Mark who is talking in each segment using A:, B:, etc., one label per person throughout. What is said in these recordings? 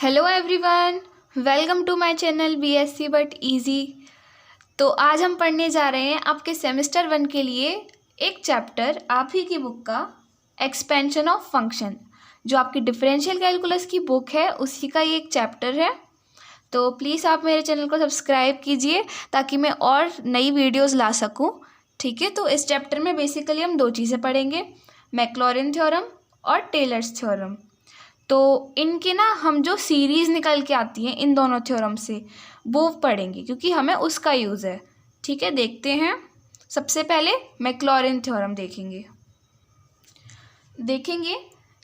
A: Hello everyone, welcome to my channel BSc but easy. तो आज हम पढ़ने जा रहे हैं आपके सेमेस्टर 1 के लिए एक चैप्टर आप ही की बुक का एक्सपेंशन ऑफ फंक्शन, जो आपकी डिफरेंशियल कैलकुलस की बुक है उसी का ये एक चैप्टर है। तो प्लीज़ आप मेरे चैनल को सब्सक्राइब कीजिए ताकि मैं और नई वीडियोज़ ला सकूँ। ठीक है, तो इस चैप्टर में बेसिकली हम दो चीज़ें पढ़ेंगे, मैक्लॉरिन थ्योरम और टेलर्स थ्योरम। तो इनके ना हम जो सीरीज़ निकल के आती है इन दोनों थ्योरम से वो पढ़ेंगे क्योंकि हमें उसका यूज़ है। ठीक है, देखते हैं। सबसे पहले मैक्लॉरिन थ्योरम देखेंगे।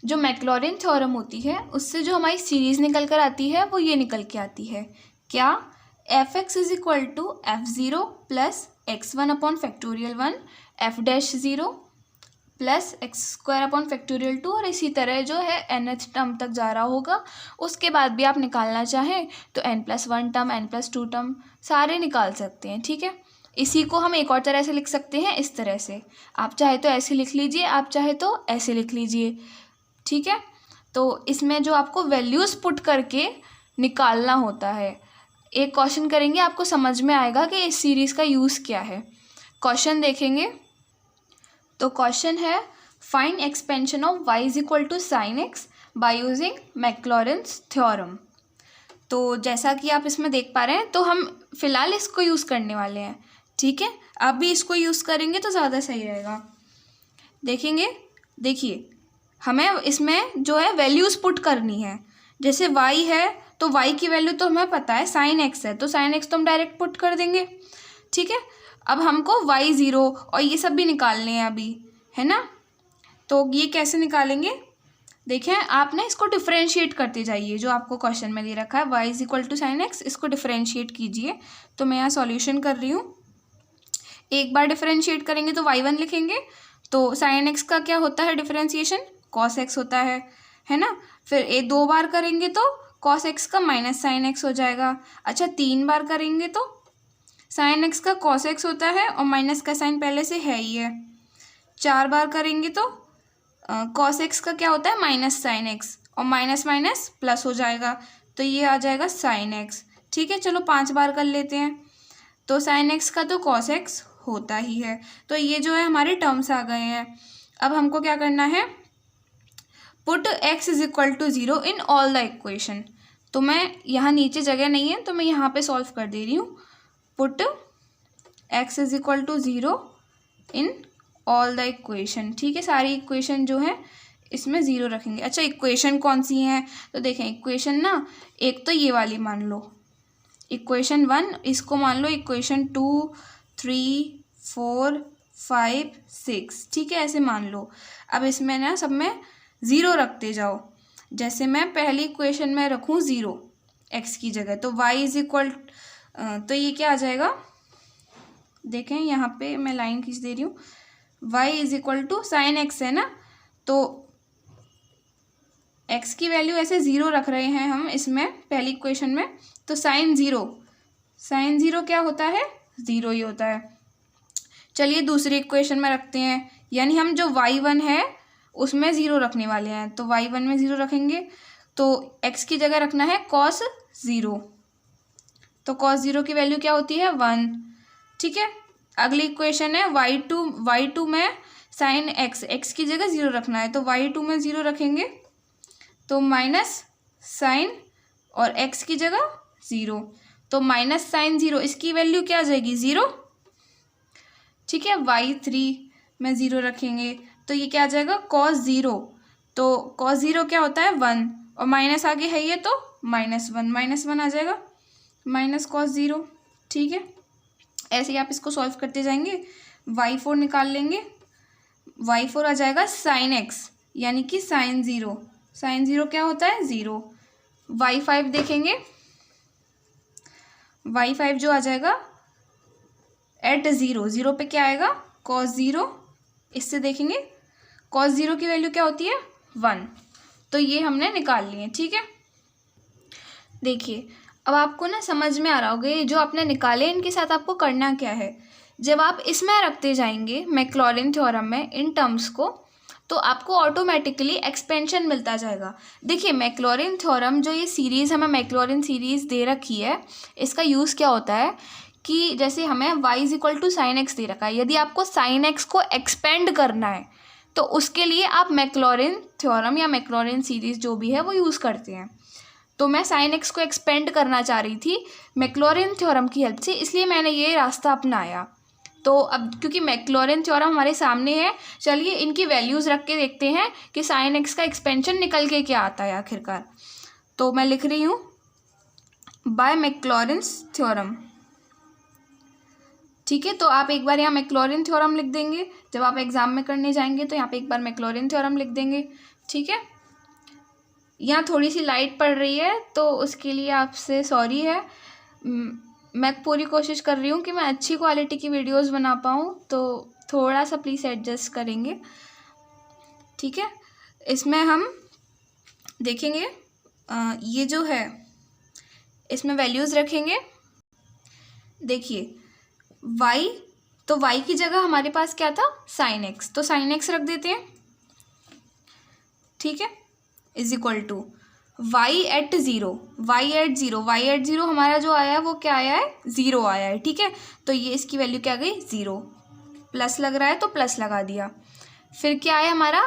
A: जो मैक्लॉरिन थ्योरम होती है उससे जो हमारी सीरीज़ निकल कर आती है वो ये निकल के आती है, क्या? f(x) = f0 plus x1 upon factorial 1 f'(0) plus x² upon factorial 2 और इसी तरह जो है nth टर्म तक जा रहा होगा। उसके बाद भी आप निकालना चाहें तो n+1 टर्म n+2 टर्म सारे निकाल सकते हैं। ठीक है, इसी को हम एक और तरह से लिख सकते हैं, इस तरह से। आप चाहे तो ऐसे लिख लीजिए, आप चाहे तो ऐसे लिख लीजिए। ठीक है, तो इसमें जो आपको वैल्यूज़ पुट करके निकालना होता है। एक क्वेश्चन करेंगे, आपको समझ में आएगा कि इस सीरीज़ का यूज़ क्या है। क्वेश्चन देखेंगे तो क्वेश्चन है, find expansion of y = sin x by using Maclaurin's theorem. तो जैसा कि आप इसमें देख पा रहे हैं, तो हम फिलहाल इसको यूज़ करने वाले हैं। ठीक है, आप भी इसको यूज़ करेंगे तो ज़्यादा सही रहेगा। देखिए हमें इसमें जो है वैल्यूज़ पुट करनी है। जैसे y है तो y की वैल्यू तो हमें पता है, sin x है तो sin x तो हम डायरेक्ट पुट कर देंगे। ठीक है, अब हमको y0 और ये सब भी निकालने हैं अभी, है ना। तो ये कैसे निकालेंगे, देखें आपने इसको डिफरेंशिएट करते जाइए। जो आपको क्वेश्चन में दे रखा है y = sin x, इसको डिफरेंशिएट कीजिए। तो मैं यहाँ सॉल्यूशन कर रही हूँ। एक बार डिफरेंशिएट करेंगे तो y1 लिखेंगे, तो sin x का क्या होता है डिफरेंशिएशन, cos x होता है ना। फिर दो बार करेंगे तो cos x का माइनस sin x हो जाएगा। अच्छा, 3 बार करेंगे तो sin x का cos x होता है और माइनस का साइन पहले से है ही है। 4 बार करेंगे तो cos x का क्या होता है, माइनस sin x, और माइनस माइनस प्लस हो जाएगा तो ये आ जाएगा sin x। ठीक है, चलो 5 बार कर लेते हैं। तो sin x का तो cos x होता ही है। तो ये जो है हमारे टर्म्स आ गए हैं। अब हमको क्या करना है, put x = 0 in all the equation. तो मैं यहाँ नीचे जगह नहीं है तो मैं यहाँ पे सॉल्व कर दे रही हूँ। Put x = 0 in all the equation. ठीक है, सारी इक्वेशन जो है इसमें 0 रखेंगे। अच्छा, इक्वेशन कौन सी हैं, तो देखें इक्वेशन ना, एक तो ये वाली मान लो इक्वेशन 1, इसको मान लो इक्वेशन 2, 3, 4, 5, 6। ठीक है, ऐसे मान लो। अब इसमें ना सब में 0 रखते जाओ। जैसे मैं पहली इक्वेशन में रखूँ 0 x की जगह, तो y तो ये क्या आ जाएगा, देखें यहाँ पे मैं लाइन खींच दे रही हूँ। y = sin x है ना, तो x की वैल्यू ऐसे 0 रख रहे हैं हम इसमें पहली इक्वेशन में, तो sin 0 क्या होता है, 0 ही होता है। चलिए दूसरी इक्वेशन में रखते हैं, यानी हम जो y1 है उसमें 0 रखने वाले हैं। तो y1 में 0 रखेंगे तो x की जगह रखना है cos 0, तो cos 0 की वैल्यू क्या होती है, 1। ठीक है, अगली इक्वेशन है y2 में sin x की जगह 0 रखना है, तो y2 में 0 रखेंगे तो माइनस साइन और x की जगह 0, तो माइनस साइन 0, इसकी वैल्यू क्या आ जाएगी, 0। ठीक है, y3 में 0 रखेंगे तो ये क्या आ जाएगा, cos 0, तो cos 0 क्या होता है, 1, और माइनस आगे है ये तो -1 आ जाएगा, माइनस cos 0। ठीक है, ऐसे ही आप इसको सॉल्व करते जाएंगे। y4 निकाल लेंगे, y4 आ जाएगा sin x, यानी कि sin 0 क्या होता है, 0। y5 देखेंगे, y5 जो आ जाएगा एट 0 पे क्या आएगा, cos 0। इससे देखेंगे cos 0 की वैल्यू क्या होती है, 1। तो ये हमने निकाल लिए। ठीक है, देखिए अब आपको ना समझ में आ रहा होगा ये जो आपने निकाले इनके साथ आपको करना क्या है। जब आप इसमें रखते जाएंगे मैक्लॉरिन थ्योरम में इन टर्म्स को, तो आपको ऑटोमेटिकली एक्सपेंशन मिलता जाएगा। देखिए मैक्लॉरिन थ्योरम जो ये सीरीज़ हमें मैक्लॉरिन सीरीज़ दे रखी है, इसका यूज़ क्या होता है कि जैसे हमें y = sin x दे रखा है, यदि आपको sin x को एक्सपेंड करना है तो उसके लिए आप मैक्लॉरिन थ्योरम या मैक्लॉरिन सीरीज़ जो भी है वो यूज़ करते हैं। तो मैं sin x को एक्सपेंड करना चाह रही थी मैक्लॉरिन थ्योरम की हेल्प से, इसलिए मैंने ये रास्ता अपनाया। तो अब क्योंकि मैक्लॉरिन थ्योरम हमारे सामने है, चलिए इनकी वैल्यूज़ रख के देखते हैं कि sin x का एक्सपेंशन निकल के क्या आता है आखिरकार। तो मैं लिख रही हूँ बाय मैक्लॉरिन्स थ्योरम, ठीक है। तो आप एक बार यहाँ मैक्लॉरिन थ्योरम लिख देंगे, जब आप एग्ज़ाम में करने जाएंगे तो यहाँ पे एक बार मैक्लॉरिन थ्योरम लिख देंगे, ठीक है। यहाँ थोड़ी सी लाइट पड़ रही है तो उसके लिए आपसे सॉरी है। मैं पूरी कोशिश कर रही हूँ कि मैं अच्छी क्वालिटी की वीडियोस बना पाऊँ, तो थोड़ा सा प्लीज़ एडजस्ट करेंगे, ठीक है। इसमें हम देखेंगे ये जो है इसमें वैल्यूज़ रखेंगे। देखिए y, तो y की जगह हमारे पास क्या था sin x, तो sin x रख देते हैं, ठीक है, = y at 0 हमारा जो आया है वो क्या आया है 0 आया है, ठीक है। तो ये इसकी वैल्यू क्या गई 0, प्लस लग रहा है तो प्लस लगा दिया। फिर क्या है हमारा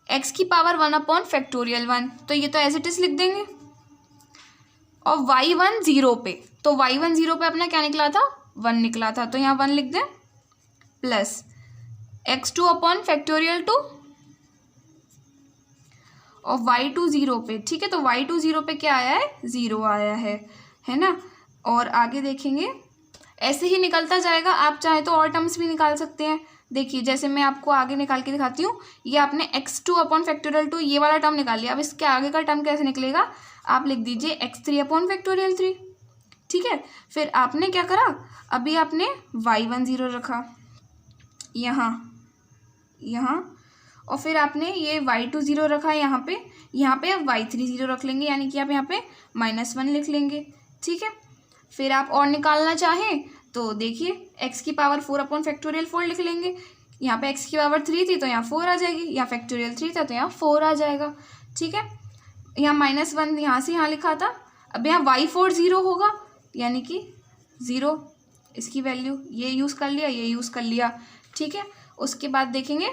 A: x⁴ 1/(1), तो ये तो एज इट इज़ लिख देंगे। और y1 0 पे, तो y1 0 पे अपना क्या निकला था 1 निकला था, तो यहाँ 1 लिख दें, प्लस x2/(2) और y2 0 पे, ठीक है। तो y2 0 पे क्या आया है 0 आया है ना। और आगे देखेंगे ऐसे ही निकलता जाएगा, आप चाहे तो और टर्म्स भी निकाल सकते हैं। देखिए जैसे मैं आपको आगे निकाल के दिखाती हूँ, ये आपने x2/(2) ये वाला टर्म निकाल लिया। अब इसके आगे का टर्म कैसे निकलेगा, आप लिख दीजिए x3/(3), ठीक है। फिर आपने क्या करा, अभी आपने y1 0 रखा यहाँ, और फिर आपने ये y2 0 रखा यहाँ पे आप y3 0 रख लेंगे, यानी कि आप यहाँ पे -1 लिख लेंगे, ठीक है। फिर आप और निकालना चाहें तो देखिए x⁴ 4/(4) लिख लेंगे। यहाँ पे x⁴ 3 थी तो यहाँ 4 आ जाएगी, यहाँ फैक्टोरियल 3 था तो यहाँ 4 आ जाएगा, ठीक है। यहाँ -1 यहाँ से यहाँ लिखा था, अब यहाँ y4 0 होगा, यानी कि 0, इसकी वैल्यू ये यूज़ कर लिया, ठीक है। उसके बाद देखेंगे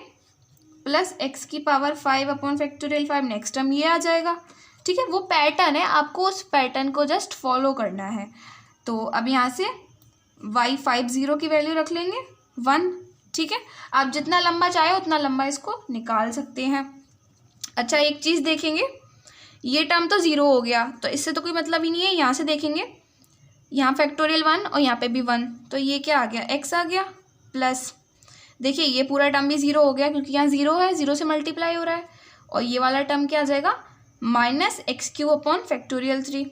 A: प्लस x⁵ 5/(5) नेक्स्ट टर्म ये आ जाएगा, ठीक है। वो पैटर्न है, आपको उस पैटर्न को जस्ट फॉलो करना है। तो अब यहाँ से y50 की वैल्यू रख लेंगे 1, ठीक है। आप जितना लंबा चाहे उतना लंबा इसको निकाल सकते हैं। अच्छा एक चीज़ देखेंगे, ये टर्म तो 0 हो गया, तो इससे तो कोई मतलब ही नहीं है। यहाँ से देखेंगे, यहाँ फैक्टोरियल 1 और यहाँ पे भी 1, तो ये क्या आ गया x आ गया, प्लस देखिए ये पूरा टर्म भी 0 हो गया क्योंकि यहाँ 0 है, 0 से मल्टीप्लाई हो रहा है। और ये वाला टर्म क्या आ जाएगा -x3/(3),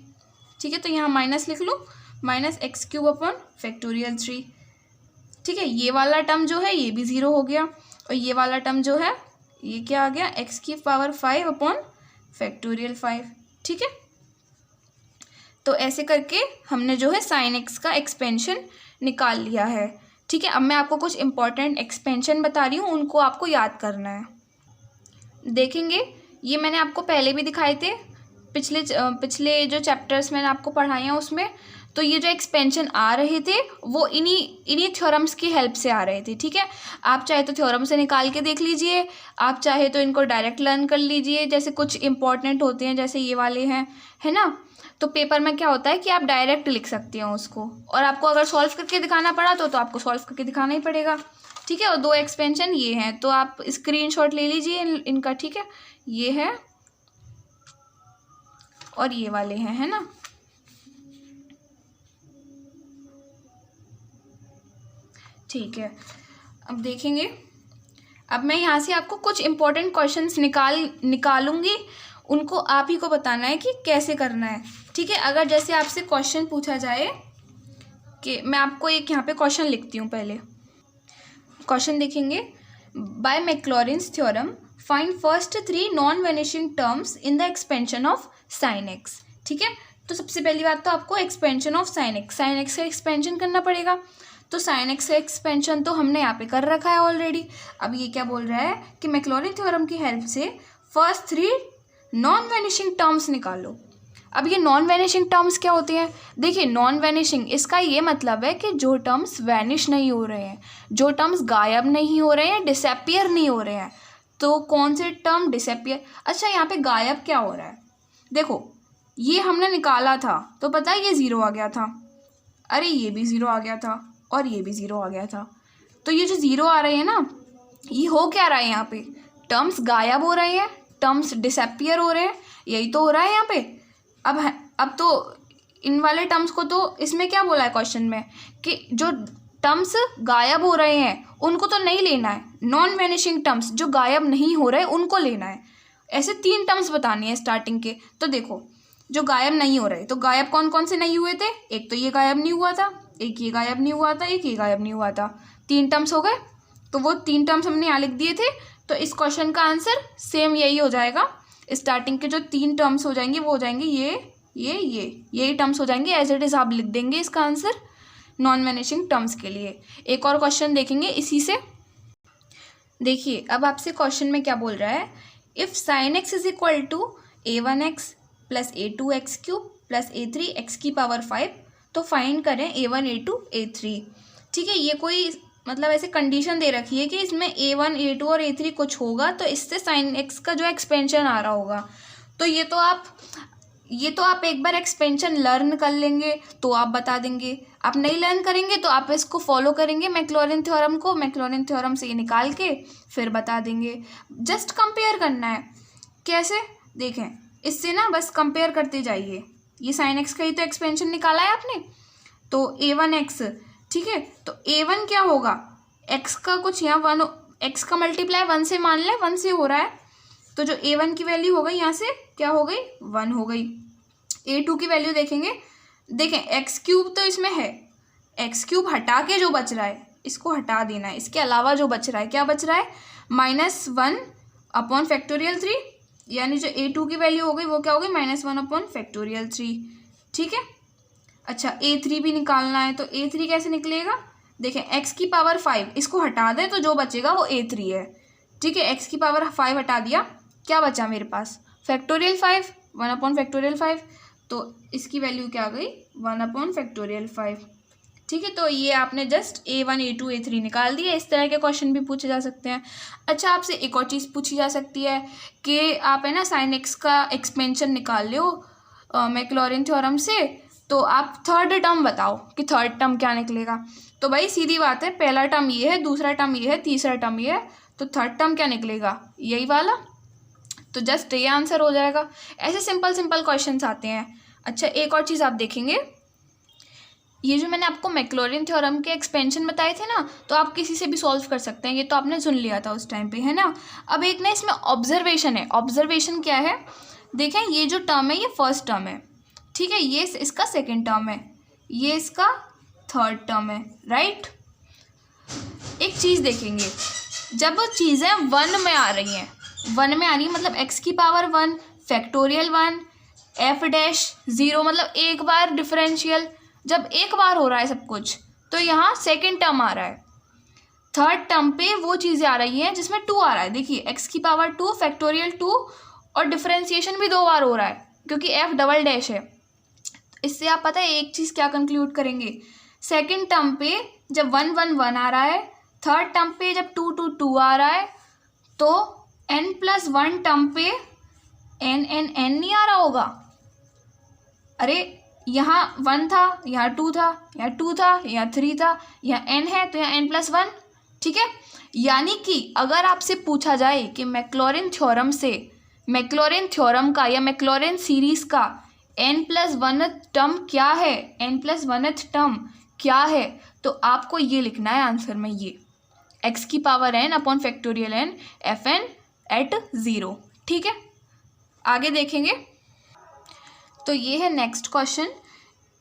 A: ठीक है। तो यहाँ माइनस लिख लूँ, -x3/(3), ठीक है। ये वाला टर्म जो है ये भी 0 हो गया, और ये वाला टर्म जो है ये क्या आ गया x⁵ 5/(5), ठीक है। तो ऐसे करके हमने जो है sin x का एक्सपेंशन निकाल लिया है, ठीक है। अब मैं आपको कुछ इंपॉर्टेंट एक्सपेंशन बता रही हूँ, उनको आपको याद करना है। देखेंगे ये मैंने आपको पहले भी दिखाए थे, पिछले जो चैप्टर्स मैंने आपको पढ़ाए हैं उसमें। तो ये जो एक्सपेंशन आ रहे थे वो इन्हीं थ्योरम्स की हेल्प से आ रहे थे, ठीक है। आप चाहे तो थ्योरम से निकाल के देख लीजिए, आप चाहे तो इनको डायरेक्ट लर्न कर लीजिए। जैसे कुछ इंपॉर्टेंट होते हैं जैसे ये वाले हैं, है ना, तो पेपर में क्या होता है कि आप डायरेक्ट लिख सकते हैं उसको, और आपको अगर सॉल्व करके दिखाना पड़ा तो आपको सॉल्व करके दिखाना ही पड़ेगा, ठीक है। और 2 एक्सपेंशन ये हैं, तो आप स्क्रीनशॉट ले लीजिए इनका, ठीक है। ये है और ये वाले हैं, है ना। ठीक है, अब देखेंगे, अब मैं यहाँ से आपको कुछ इंपॉर्टेंट क्वेश्चंस निकालूंगी, उनको आप ही को बताना है कि कैसे करना है, ठीक है। अगर जैसे आपसे क्वेश्चन पूछा जाए कि मैं आपको एक यहाँ पे क्वेश्चन लिखती हूँ, पहले क्वेश्चन देखेंगे, by Maclaurin's theorem find first 3 non vanishing terms in the expansion of sin x, ठीक है। तो सबसे पहली बात तो आपको एक्सपेंशन ऑफ sin x का एक्सपेंशन करना पड़ेगा। तो साइन एक्स का एक्सपेंशन तो हमने यहाँ पे कर रखा है ऑलरेडी। अब ये क्या बोल रहा है कि मैक्लॉरिन थ्योरम की हेल्प से फर्स्ट 3 नॉन वैनिशिंग टर्म्स निकालो। अब ये नॉन वैनिशिंग टर्म्स क्या होते हैं? देखिए, नॉन वैनिशिंग इसका ये मतलब है कि जो टर्म्स वैनिश नहीं हो रहे हैं, जो टर्म्स गायब नहीं हो रहे हैं, डिसअपियर नहीं हो रहे हैं। तो कौन से टर्म डिसअपियर? अच्छा, यहाँ पे गायब क्या हो रहा है? देखो, ये हमने निकाला था तो पता है ये 0 आ गया था, अरे ये भी 0 आ गया था और ये भी 0 आ गया था। तो ये जो 0 आ रहे हैं ना, ये हो क्या रहा है यहाँ पे? टर्म्स गायब हो रहे हैं, टर्म्स डिसअपियर हो रहे हैं, यही तो हो रहा है यहाँ पे। अब तो इन वाले टर्म्स को तो इसमें क्या बोला है क्वेश्चन में कि जो टर्म्स गायब हो रहे हैं उनको तो नहीं लेना है, नॉन वैनिशिंग टर्म्स जो गायब नहीं हो रहे उनको लेना है। ऐसे 3 टर्म्स बतानी है स्टार्टिंग के। तो देखो, जो गायब नहीं हो रहे, तो गायब कौन कौन से नहीं हुए थे? एक तो ये गायब नहीं हुआ था, एक ये गायब नहीं हुआ था, एक ये गायब नहीं हुआ था। 3 टर्म्स हो गए। तो वो 3 टर्म्स हमने यहाँ लिख दिए थे। तो इस क्वेश्चन का आंसर सेम यही हो जाएगा। स्टार्टिंग के जो 3 टर्म्स हो जाएंगे वो हो जाएंगे यही टर्म्स हो जाएंगे। एज इट इज आप लिख देंगे इसका आंसर नॉन वैनिशिंग टर्म्स के लिए। एक और क्वेश्चन देखेंगे इसी से। देखिए, अब आपसे क्वेश्चन में क्या बोल रहा है, if sine x is equal to a1x plus a2x cube plus a3x की पावर 5, तो फाइंड करें a1 a2 a3। ठीक है, ये कोई मतलब ऐसे कंडीशन दे रखी है कि इसमें a1 a2 और a3 कुछ होगा तो इससे साइन एक्स का जो एक्सपेंशन आ रहा होगा। तो ये तो आप एक बार एक्सपेंशन लर्न कर लेंगे तो आप बता देंगे। आप नहीं लर्न करेंगे तो आप इसको फॉलो करेंगे मैक्लॉरिन थ्योरम को, मैक्लॉरिन थ्योरम से ये निकाल के फिर बता देंगे। जस्ट कंपेयर करना है। कैसे? देखें, इससे ना बस कंपेयर करते जाइए। ये साइन एक्स का ही तो एक्सपेंशन निकाला है आपने, तो a1x, ठीक है। तो a1 क्या होगा? x का कुछ यहाँ 1, x का मल्टीप्लाई 1 से मान लें, 1 से हो रहा है। तो जो a1 की वैल्यू हो गई यहाँ से क्या हो गई? 1 हो गई। a2 की वैल्यू देखेंगे, देखें एक्स क्यूब तो इसमें है, एक्स क्यूब हटा के जो बच रहा है इसको हटा देना है। इसके अलावा जो बच रहा है, क्या बच रहा है? -1 अपॉन फैक्टोरियल 3, यानी जो a2 की वैल्यू हो गई वो क्या हो गई? -1 अपॉन फैक्टोरियल 3। ठीक है। अच्छा, a3 भी निकालना है, तो a3 कैसे निकलेगा? देखें, x की पावर 5 इसको हटा दें तो जो बचेगा वो a3 है। ठीक है, x की पावर 5 हटा दिया, क्या बचा मेरे पास? Factorial 5, 1 upon factorial 5। तो इसकी वैल्यू क्या आ गई? 1 अपॉन फैक्टोरियल 5। ठीक है, तो ये आपने जस्ट a1 a2 a3 निकाल दिया। इस तरह के क्वेश्चन भी पूछे जा सकते हैं। अच्छा, आपसे एक और चीज़ पूछी जा सकती है कि आप है ना साइन एक्स का एक्सपेंशन निकाल लो मैक्लॉरिन थ्योरम से, तो आप थर्ड टर्म बताओ कि थर्ड टर्म क्या निकलेगा। तो भाई सीधी बात है, पहला टर्म ये है, दूसरा टर्म ये है, तीसरा टर्म ये है, तो थर्ड टर्म क्या निकलेगा? यही वाला। तो जस्ट ये आंसर हो जाएगा। ऐसे सिंपल क्वेश्चंस आते हैं। अच्छा, एक और चीज़ आप देखेंगे, ये जो मैंने आपको मैक्लॉरिन थ्योरम के एक्सपेंशन बताए थे ना, तो आप किसी से भी सॉल्व कर सकते हैं। ये तो आपने सुन लिया था उस टाइम पे, है ना। अब एक ना इसमें ऑब्जर्वेशन है। ऑब्जर्वेशन क्या है? देखें, ये जो टर्म है ये फर्स्ट टर्म है, ठीक है, ये इसका सेकेंड टर्म है, ये इसका थर्ड टर्म है, राइट। एक चीज़ देखेंगे, जब चीज़ें 1 में आ रही हैं, 1 में आ रही है मतलब x की पावर 1 फैक्टोरियल 1 f'0 मतलब एक बार डिफरेंशियल, जब एक बार हो रहा है सब कुछ, तो यहाँ सेकेंड टर्म आ रहा है। थर्ड टर्म पे वो चीज़ें आ रही हैं जिसमें 2 आ रहा है। देखिए, x की पावर 2 फैक्टोरियल 2 और डिफरेंशिएशन भी 2 बार हो रहा है क्योंकि f" है। इससे आप पता है एक चीज़ क्या कंक्लूड करेंगे, सेकेंड टर्म पे जब 1 1 1 आ रहा है, थर्ड टर्म पे जब 2 2 2 आ रहा है, तो n+1 टर्म पे n नहीं आ रहा होगा। अरे यहाँ 1 था, यहाँ 2 था, यहाँ 2 था, यहाँ 3 था, यहाँ n है तो यहाँ n+1। ठीक है, यानी कि अगर आपसे पूछा जाए कि मैक्लॉरिन थ्योरम से, मैक्लॉरिन थ्योरम का या मैक्लॉरिन सीरीज़ का n+1th टर्म क्या है, n+1th टर्म क्या है, तो आपको ये लिखना है आंसर में, ये x की power n upon factorial n fn@0। ठीक है, आगे देखेंगे। तो ये है नेक्स्ट क्वेश्चन,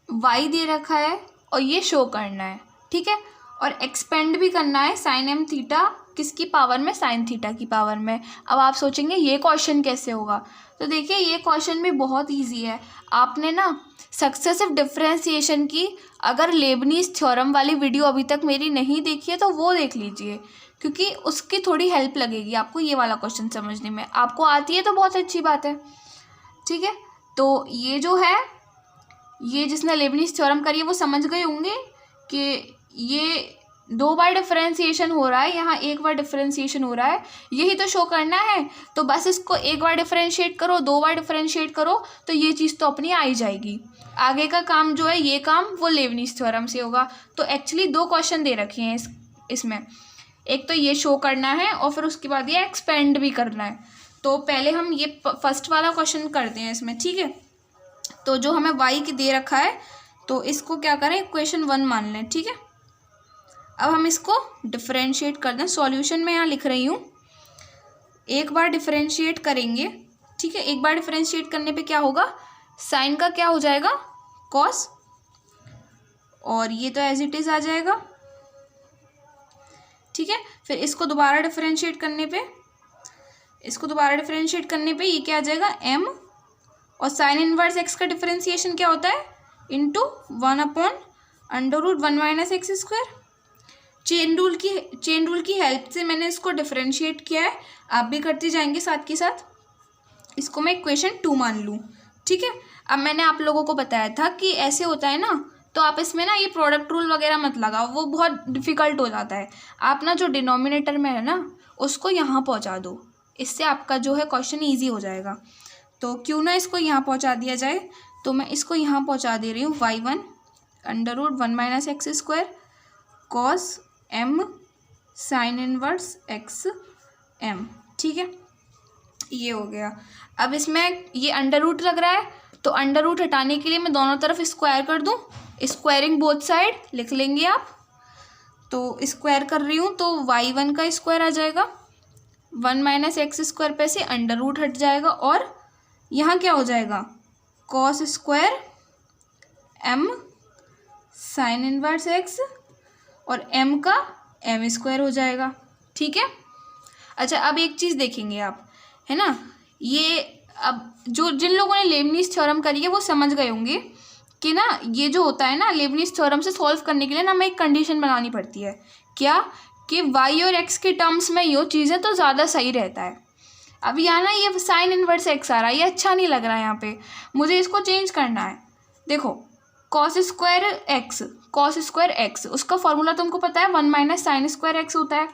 A: y दे रखा है और ये शो करना है, ठीक है, और एक्सपेंड भी करना है sin m थीटा किसकी पावर में, साइन थीटा की पावर में। अब आप सोचेंगे ये क्वेश्चन कैसे होगा, तो देखिए ये क्वेश्चन भी बहुत इजी है। आपने ना सक्सेसिव डिफरेंशिएशन की अगर लेबनीज थ्योरम वाली वीडियो अभी तक मेरी नहीं देखी है तो वो देख लीजिए, क्योंकि उसकी थोड़ी हेल्प लगेगी आपको ये वाला क्वेश्चन समझने में। आपको आती है तो बहुत अच्छी बात है, ठीक है। तो ये जो है, ये जिसने लेबनीज थ्योरम करी है वो समझ गए होंगे कि ये 2 बार डिफरेंशिएशन हो रहा है, यहाँ 1 बार डिफरेंशिएशन हो रहा है, यही तो शो करना है। तो बस इसको 1 बार डिफरेंशिएट करो, 2 बार डिफरेंशिएट करो, तो ये चीज़ तो अपनी आ ही जाएगी। आगे का काम जो है ये काम वो लेबनीज थ्योरम से होगा। तो एक्चुअली 2 क्वेश्चन दे रखे हैं इसमें, एक तो ये शो करना है और फिर उसके बाद ये एक्सपेंड भी करना है। तो पहले हम ये फर्स्ट वाला क्वेश्चन करते हैं इसमें, ठीक है। तो जो हमें वाई की दे रखा है तो इसको क्या करें, इक्वेशन 1 मान लें, ठीक है। अब हम इसको डिफरेंशिएट कर दें। सॉल्यूशन में यहाँ लिख रही हूँ, 1 बार डिफरेंशिएट करेंगे, ठीक है। 1 बार डिफरेंशिएट करने पे क्या होगा, साइन का क्या हो जाएगा, कॉस, और ये तो एज इट इज आ जाएगा, ठीक है। फिर इसको दोबारा डिफरेंशिएट करने पे, ये क्या आ जाएगा, एम, और साइन इनवर्स एक्स का डिफरेंशिएशन क्या होता है, इंटू 1/√1 - x²। चेन रूल की हेल्प से मैंने इसको डिफरेंशिएट किया है, आप भी करते जाएंगे साथ के साथ। इसको मैं इक्वेशन 2 मान लूँ, ठीक है। अब मैंने आप लोगों को बताया था कि ऐसे होता है ना, तो आप इसमें ना ये प्रोडक्ट रूल वगैरह मत लगाओ, वो बहुत डिफ़िकल्ट हो जाता है। आप ना जो डिनोमिनेटर में है ना उसको यहाँ पहुँचा दो, इससे आपका जो है क्वेश्चन ईजी हो जाएगा। तो क्यों ना इसको यहाँ पहुँचा दिया जाए, तो मैं इसको यहाँ पहुँचा दे रही हूँ, y1 √1 - x² cos m sine inverse x m, ठीक है। ये हो गया। अब इसमें ये अंडर रूट लग रहा है, तो अंडर रूट हटाने के लिए मैं दोनों तरफ स्क्वायर कर दूँ, स्क्वायरिंग बोथ साइड लिख लेंगे आप। तो स्क्वायर कर रही हूँ, तो y1 का स्क्वायर आ जाएगा, 1 - x² पे से अंडर रूट हट जाएगा, और यहाँ क्या हो जाएगा, cos square m sine inverse x, और m का m² हो जाएगा, ठीक है। अच्छा, अब एक चीज़ देखेंगे आप, है ना, ये अब जिन लोगों ने लेबनीज थ्योरम करी है वो समझ गए होंगे कि ना ये जो होता है ना, लेबनीज थ्योरम से सॉल्व करने के लिए ना हमें एक कंडीशन बनानी पड़ती है, क्या, कि y और x के टर्म्स में यो चीज़ें तो ज़्यादा सही रहता है। अब यहाँ ना ये साइन इनवर्स x आ रहा है, ये अच्छा नहीं लग रहा है, यहाँ पे मुझे इसको चेंज करना है। देखो cos स्क्वायर x, उसका फॉर्मूला तुमको पता है, 1 - sin स्क्वायर x होता है।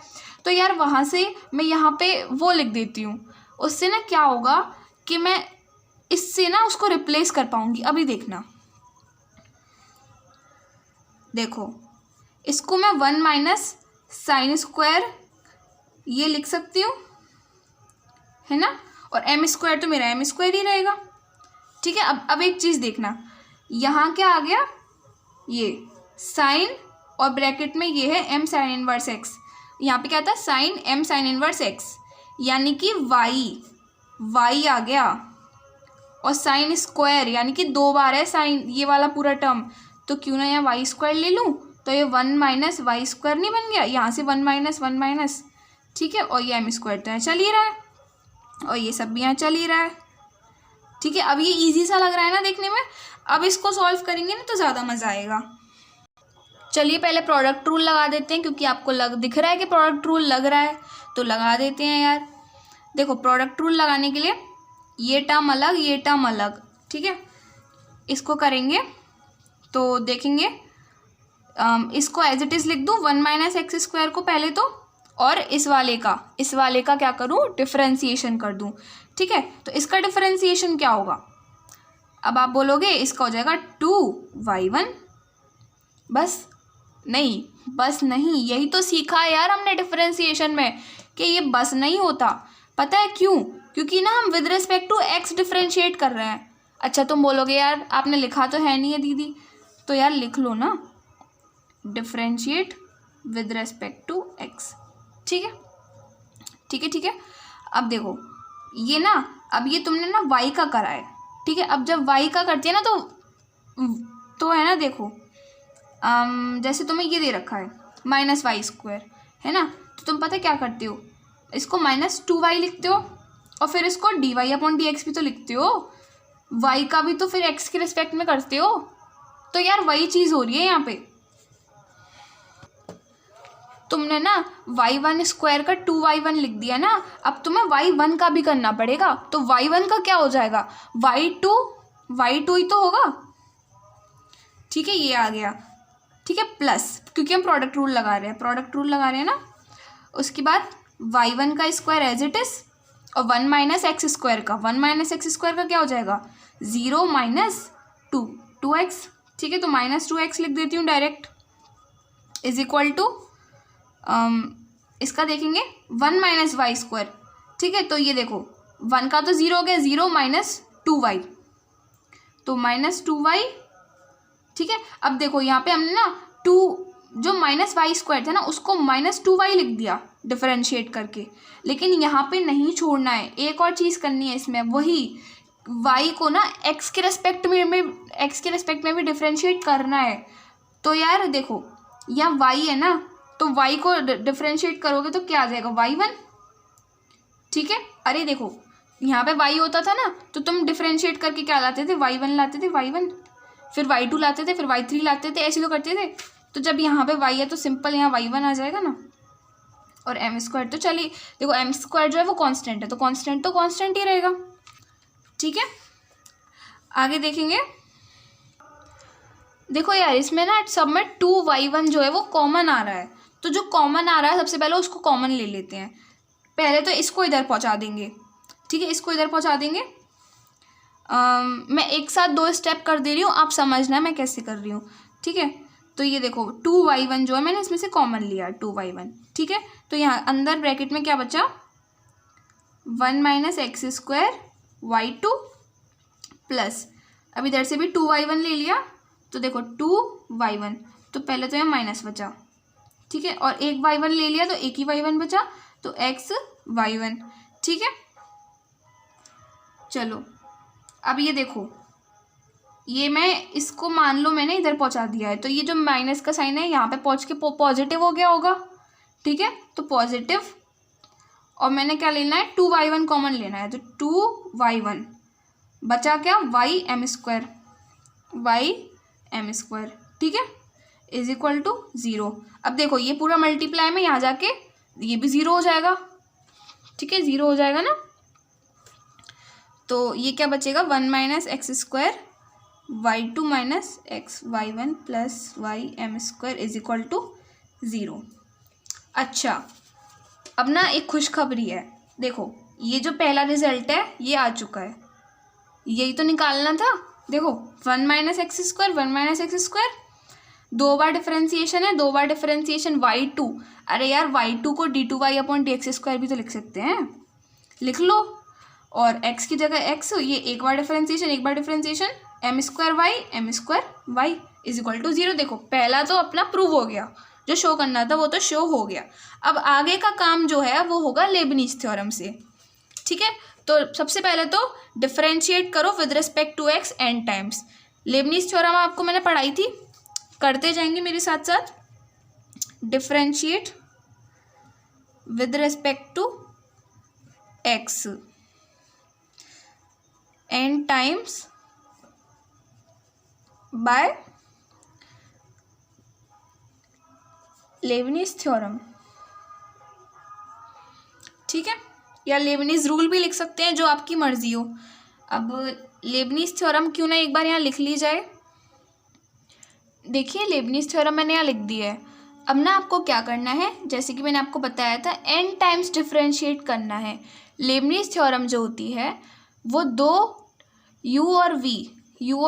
A: तो यार वहाँ से मैं यहाँ पे वो लिख देती हूँ, उससे ना क्या होगा कि मैं इससे ना उसको रिप्लेस कर पाऊँगी। अभी देखना, देखो इसको मैं 1 - sin स्क्वायर ये लिख सकती हूँ, है ना, और m² तो मेरा m² ही रहेगा, ठीक है। अब एक चीज़ देखना, यहाँ क्या आ गया, ये साइन, और ब्रैकेट में ये है m साइन इनवर्स x, यहाँ पे क्या था, sine m sine inverse x, यानी कि y आ गया, और साइन स्क्वायर यानी कि 2 बार है साइन, ये वाला पूरा टर्म, तो क्यों ना यहाँ y² ले लूँ, तो ये 1 - y² नहीं बन गया, यहाँ से 1 - ठीक है, और ये m² तो यहाँ चल ही रहा है, और ये सब भी यहाँ चल ही रहा है, ठीक है। अब ये इजी सा लग रहा है ना देखने में। अब इसको सॉल्व करेंगे ना तो ज़्यादा मज़ा आएगा। चलिए पहले प्रोडक्ट रूल लगा देते हैं, क्योंकि आपको दिख रहा है कि प्रोडक्ट रूल लग रहा है, तो लगा देते हैं यार। देखो प्रोडक्ट रूल लगाने के लिए ये टर्म अलग, ये टर्म अलग, ठीक है। इसको करेंगे तो देखेंगे, इसको एज इट इज़ लिख दूँ, 1 - x² को पहले तो, और इस वाले का क्या करूँ, डिफरेंशिएशन कर दूँ, ठीक है। तो इसका डिफरेंशिएशन क्या होगा, अब आप बोलोगे इसका हो जाएगा 2y1, बस नहीं, यही तो सीखा है यार हमने डिफरेंशिएशन में कि ये बस नहीं होता। पता है क्यों, क्योंकि ना हम with respect to x differentiate कर रहे हैं। अच्छा तुम बोलोगे यार आपने लिखा तो है नहीं है दीदी, तो यार लिख लो ना, differentiate with respect to x, ठीक है। अब देखो ये ना, अब ये तुमने ना y का करा है, ठीक है। अब जब y का करती है ना तो है ना, देखो जैसे तुम्हें ये दे रखा है -y², है ना, तो तुम पता क्या करते हो, इसको -2y लिखते हो और फिर इसको dy/dx भी तो लिखते हो, y का भी तो फिर x के रिस्पेक्ट में करते हो। तो यार वही चीज़ हो रही है यहाँ पे। तुमने ना y1² का 2y1 लिख दिया ना, अब तुम्हें y1 का भी करना पड़ेगा। तो y1 का क्या हो जाएगा, y2 ही तो होगा। ठीक है, ये आ गया। ठीक है, प्लस, क्योंकि हम प्रोडक्ट रूल लगा रहे हैं ना। उसके बाद y1 का स्क्वायर एज इट इज और 1 - x² का, 1 - x² का क्या हो जाएगा, 0 - 2x। ठीक है, तो -2x लिख देती हूँ डायरेक्ट, इज इक्वल टू इसका देखेंगे 1 - y²। ठीक है, तो ये देखो 1 का तो 0 हो गया, 0 - 2y, तो -2y। ठीक है, अब देखो यहाँ पे हमने ना 2 जो -y² था ना उसको -2y लिख दिया डिफरेंशिएट करके, लेकिन यहाँ पे नहीं छोड़ना है, एक और चीज़ करनी है इसमें, वही y को ना x के रेस्पेक्ट में भी डिफरेंशिएट करना है। तो यार देखो यहाँ y है ना, तो y को डिफरेंशिएट करोगे तो क्या आ जाएगा, y1। ठीक है, अरे देखो यहाँ पे y होता था ना, तो तुम डिफरेंशिएट करके क्या लाते थे, y1 लाते थे, y1, फिर y2 लाते थे, फिर y3 लाते थे, ऐसे तो करते थे। तो जब यहाँ पे y है तो सिंपल यहाँ y1 आ जाएगा ना, और m², तो चलिए देखो m² जो है वो कांस्टेंट है, तो कांस्टेंट ही रहेगा। ठीक है, आगे देखेंगे। देखो यार इसमें ना सब में 2y1 जो है वो कॉमन आ रहा है, तो जो कॉमन आ रहा है सबसे पहले उसको कॉमन ले लेते हैं। पहले तो इसको इधर पहुंचा देंगे। ठीक है, इसको इधर पहुंचा देंगे। मैं एक साथ 2 स्टेप कर दे रही हूँ, आप समझना मैं कैसे कर रही हूँ। ठीक है, तो ये देखो 2y1 जो है मैंने इसमें से कॉमन लिया, 2y1। ठीक है, तो यहाँ अंदर ब्रैकेट में क्या बचा, 1 - x² y2 प्लस, अब इधर से भी 2y1 ले लिया, तो देखो 2y1, तो पहले तो यहाँ माइनस बचा। ठीक है, और एक y1 ले लिया तो एक ही y1 बचा, तो xy1। ठीक है, चलो अब ये देखो, ये मैं इसको मान लो मैंने इधर पहुंचा दिया है, तो ये जो माइनस का साइन है यहाँ पे पहुंच के पॉजिटिव हो गया होगा। ठीक है, तो पॉजिटिव, और मैंने क्या लेना है, 2y1 कॉमन लेना है, तो 2y1 बचा क्या, y_m²। ठीक है, इज इक्वल टू 0। अब देखो ये पूरा मल्टीप्लाई में यहाँ जाके ये भी 0 हो जाएगा। ठीक है, 0 हो जाएगा ना, तो ये क्या बचेगा, 1 - x² y2 - xy1 plus y_m² is equal to 0। अच्छा, अब ना एक खुशखबरी है, देखो ये जो पहला रिजल्ट है ये आ चुका है, यही तो निकालना था। देखो 1 - x², 1 - x², 2 बार डिफरेंशिएशन है, 2 बार डिफरेंशिएशन y2। अरे यार y2 को d2y/dx² भी तो लिख सकते हैं, लिख लो, और x की जगह x, ये एक बार differentiation m²y is equal to 0। देखो पहला तो अपना प्रूव हो गया, जो शो करना था वो तो शो हो गया। अब आगे का काम जो है वो होगा लेबनीज़ थ्योरम से। ठीक है, तो सबसे पहले तो डिफरेंशिएट करो with respect to x n times. Leibniz theorem आपको मैंने पढ़ाई थी, करते जाएंगे मेरे साथ साथ। Differentiate with respect to x n times by Leibniz theorem. ठीक है, या लेबनीज़ रूल भी लिख सकते हैं, जो आपकी मर्जी हो। अब लेबनीज़ थ्योरम क्यों ना एक बार यहाँ लिख ली जाए। देखिए लेबनीज़ थ्योरम मैंने यहाँ लिख दी है। अब ना आपको क्या करना है, जैसे कि मैंने आपको बताया था n टाइम्स डिफरेंशिएट करना है। लेबनीज़ थ्योरम जो होती है वो 2 u और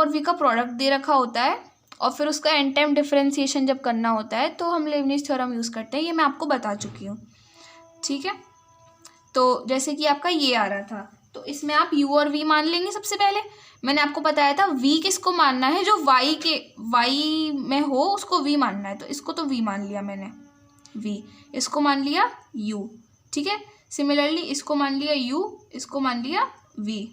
A: v का प्रोडक्ट दे रखा होता है, और फिर उसका n टाइम डिफरेंशिएशन जब करना होता है तो हम लेबनीज़ थ्योरम यूज़ करते हैं। ये मैं आपको बता चुकी हूँ। ठीक है, तो जैसे कि आपका ये आ रहा था, तो इसमें आप u और v मान लेंगे। सबसे पहले मैंने आपको बताया था v किसको मानना है, जो y में हो उसको v मानना है, तो इसको तो v मान लिया मैंने, v, इसको मान लिया u। ठीक है, सिमिलरली इसको मान लिया u, इसको मान लिया v।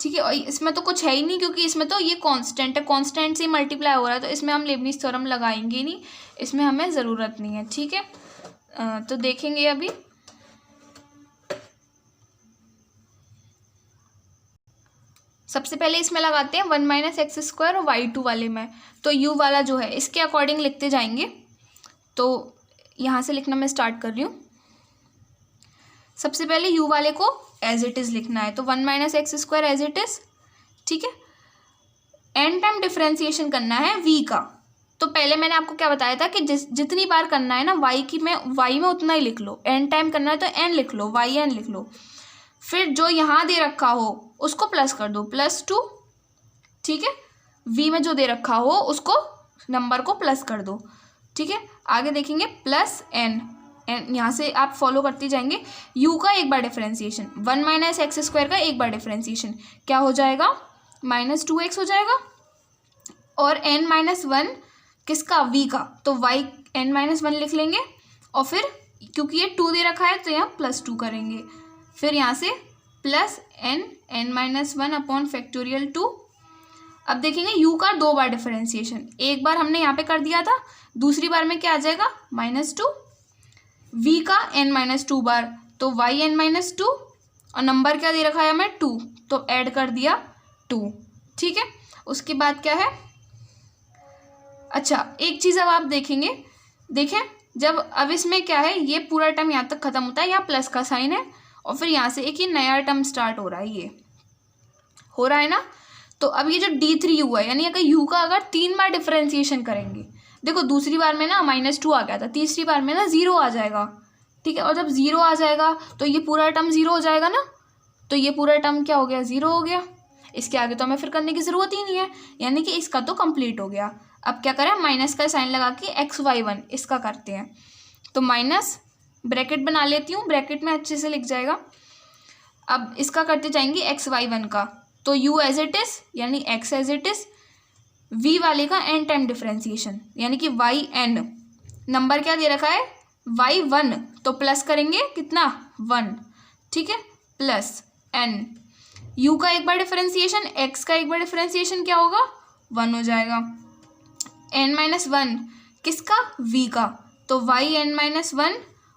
A: ठीक है, और इसमें तो कुछ है ही नहीं, क्योंकि इसमें तो ये कांस्टेंट है, कांस्टेंट से मल्टीप्लाई हो रहा है, तो इसमें हम लेबनीज़ थ्योरम लगाएंगे नहीं, इसमें हमें ज़रूरत नहीं है। ठीक है, तो देखेंगे अभी। सबसे पहले इसमें लगाते हैं 1 माइनस एक्स स्क्वायर और y2 वाले में। तो u वाला जो है इसके अकॉर्डिंग लिखते जाएंगे। तो यहाँ से लिखना मैं स्टार्ट कर रही हूँ। सबसे पहले u वाले को एज इट इज़ लिखना है, तो 1 minus x square as it is, ठीक है। एन टाइम डिफ्रेंसिएशन करना है v का। तो पहले मैंने आपको क्या बताया था कि जितनी बार करना है ना y में उतना ही लिख लो। n टाइम करना है तो n लिख लो, yn लिख लो। फिर जो यहाँ दे रखा हो उसको प्लस कर दो, +2, ठीक है। v में जो दे रखा हो उसको नंबर को प्लस कर दो, ठीक है। आगे देखेंगे प्लस n यहाँ से आप फॉलो करते जाएंगे। u का एक बार डिफरेंशिएशन, 1 माइनस एक्स स्क्वायर का एक बार डिफरेंशिएशन क्या हो जाएगा, -2x हो जाएगा। और n-1 किसका, v का, तो y n-1 लिख लेंगे। और फिर क्योंकि ये 2 दे रखा है तो यहाँ +2 करेंगे। फिर यहाँ से प्लस n-1 अपॉन फैक्टोरियल 2। अब देखेंगे u का 2 बार डिफरेंशिएशन, एक बार हमने यहाँ पे कर दिया था, दूसरी बार में क्या आ जाएगा -2। v का n-2 बार तो y n-2 और नंबर क्या दे रखा है हमें 2, तो ऐड कर दिया 2, ठीक है। उसके बाद क्या है, अच्छा एक चीज़ अब आप देखेंगे, देखें जब अब इसमें क्या है, ये पूरा टर्म यहाँ तक खत्म होता है, यहाँ प्लस का साइन है और फिर यहाँ से एक ये नया टर्म स्टार्ट हो रहा है, ये हो रहा है ना। तो अब ये जो d3u है, यानी अगर u का अगर 3 बार डिफरेंशिएशन करेंगे, देखो दूसरी बार में ना -2 आ गया था, तीसरी बार में ना 0 आ जाएगा, ठीक है। और जब 0 आ जाएगा तो ये पूरा टर्म 0 हो जाएगा ना, तो ये पूरा टर्म क्या हो गया, 0 हो गया। इसके आगे तो हमें फिर करने की ज़रूरत ही नहीं है, यानी कि इसका तो कंप्लीट हो गया। अब क्या करें, माइनस का साइन लगा के xy1 इसका करते हैं। तो माइनस ब्रैकेट बना लेती हूँ, ब्रैकेट में अच्छे से लिख जाएगा। अब इसका करते जाएंगे xy1 का, तो u एज इट इज़ यानी x as it is, v वाले का n टाइम डिफरेंशिएशन यानी कि yn, नंबर क्या दे रखा है y1, तो प्लस करेंगे कितना 1, ठीक है, प्लस n, u का एक बार डिफरेंशिएशन, x का एक बार डिफरेंशिएशन क्या होगा 1 हो जाएगा। n-1 किसका, v का, तो y n-1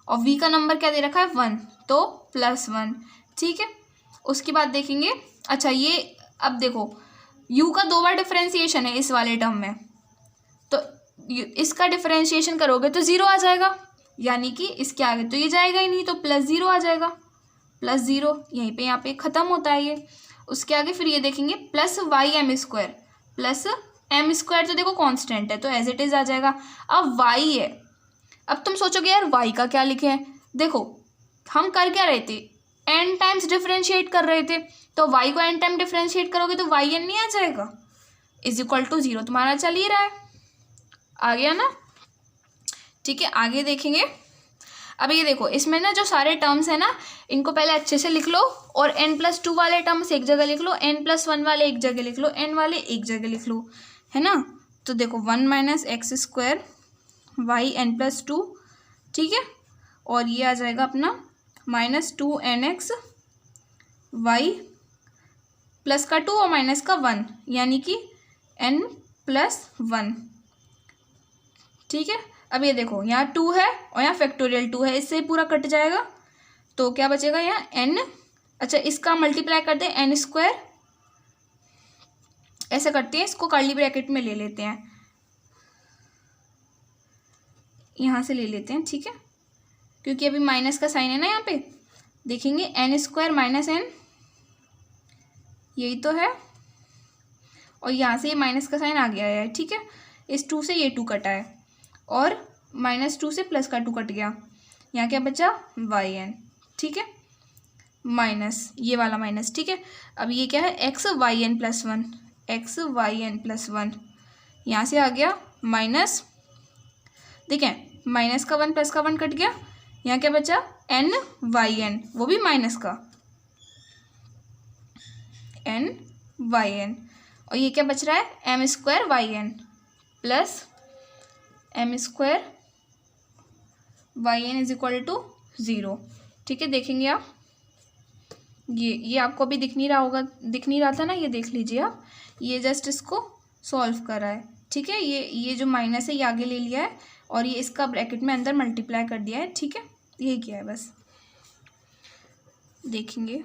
A: और v का नंबर क्या दे रखा है 1, तो +1, ठीक है। उसके बाद देखेंगे, अच्छा ये अब देखो u का 2 बार डिफरेंशिएशन है इस वाले टर्म में, तो इसका डिफरेंशिएशन करोगे तो 0 आ जाएगा, यानी कि इसके आगे तो ये जाएगा ही नहीं, तो +0 आ जाएगा, +0 यहीं पे यहाँ पे ख़त्म होता है ये। उसके आगे फिर ये देखेंगे plus y m² plus m² तो देखो कांस्टेंट है तो एज इट इज़ आ जाएगा। अब y है, अब तुम सोचोगे यार y का क्या लिखे हैं, देखो हम कर क्या रहे थे, n टाइम्स डिफरेंशिएट कर रहे थे, तो y को n टाइम डिफरेंशिएट करोगे तो yn नहीं आ जाएगा, =0 तुम्हारा चल ही रहा है, आ गया ना, ठीक है। आगे देखेंगे, अब ये देखो इसमें ना जो सारे टर्म्स हैं ना, इनको पहले अच्छे से लिख लो और n+2 वाले टर्म्स एक जगह लिख लो, n+1 वाले एक जगह लिख लो, n वाले एक जगह लिख लो, है ना। तो देखो 1 minus x square y n+2, ठीक है, और ये आ जाएगा अपना -2nx y प्लस का 2 और माइनस का 1 यानी कि n+1, ठीक है। अब ये देखो यहाँ 2 है और यहाँ फैक्टोरियल 2 है, इससे पूरा कट जाएगा, तो क्या बचेगा यहाँ n, अच्छा इसका मल्टीप्लाई करते हैं n², ऐसे करते हैं, इसको कर्ली ब्रैकेट में ले लेते हैं, यहाँ से ले लेते हैं, ठीक है, क्योंकि अभी माइनस का साइन है ना यहाँ पे। देखेंगे n² माइनस n, यही तो है, और यहाँ से ये माइनस का साइन आ गया है, ठीक है। इस 2 से ये 2 कटा है और -2 से प्लस का 2 कट गया, यहाँ क्या बचा yn, ठीक है, माइनस ये वाला माइनस, ठीक है। अब ये क्या है xyn+1, xyn+1, यहाँ से आ गया माइनस, देखें माइनस का 1 प्लस का 1 कट गया, यहाँ क्या बचा nyn, वो भी माइनस का nyn, और ये क्या बच रहा है m² yn plus m² yn =0, ठीक है। देखेंगे आप, ये आपको अभी दिख नहीं रहा होगा, दिख नहीं रहा था ना, ये देख लीजिए आप, ये जस्ट इसको सॉल्व कर रहा है, ठीक है। ये जो माइनस है ये आगे ले लिया है और ये इसका ब्रैकेट में अंदर मल्टीप्लाई कर दिया है, ठीक है। यही किया है बस, देखेंगे।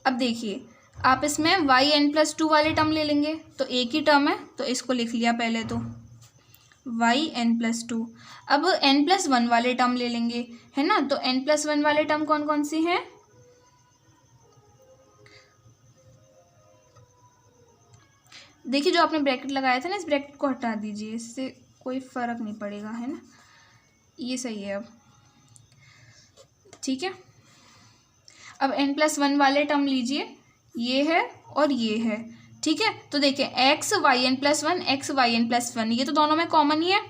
A: अब देखिए आप इसमें yn+2 वाले टर्म ले लेंगे तो एक ही टर्म है तो इसको लिख लिया पहले तो yn+2। अब n+1 वाले टर्म ले लेंगे, है ना। तो n+1 वाले टर्म कौन कौन से हैं? देखिए जो आपने ब्रैकेट लगाया था ना, इस ब्रैकेट को हटा दीजिए, इससे कोई फर्क नहीं पड़ेगा, है ना। ये सही है अब, ठीक है। अब n+1 वाले टर्म लीजिए, ये है और ये है, ठीक है। तो देखिए xyn+1 xyn+1 ये तो दोनों में कॉमन ही है।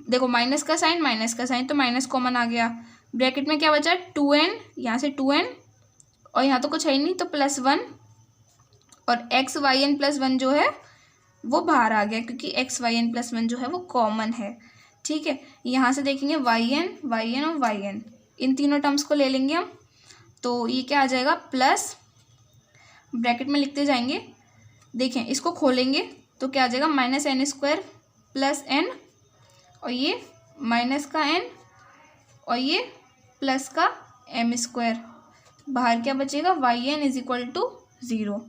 A: देखो माइनस का साइन तो माइनस कॉमन आ गया। ब्रैकेट में क्या बचा? 2n, यहाँ से 2n और यहाँ तो कुछ है ही नहीं तो +1 और xyn+1 जो है वो बाहर आ गया क्योंकि xyn+1 जो है वो कॉमन है, ठीक है। यहाँ से देखेंगे yn और yn, इन तीनों टर्म्स को ले लेंगे हम। तो ये क्या आ जाएगा? प्लस, ब्रैकेट में लिखते जाएंगे, देखें इसको खोलेंगे तो क्या आ जाएगा? -n² + n और ये माइनस का n और ये प्लस का m²। बाहर क्या बचेगा? yn = 0,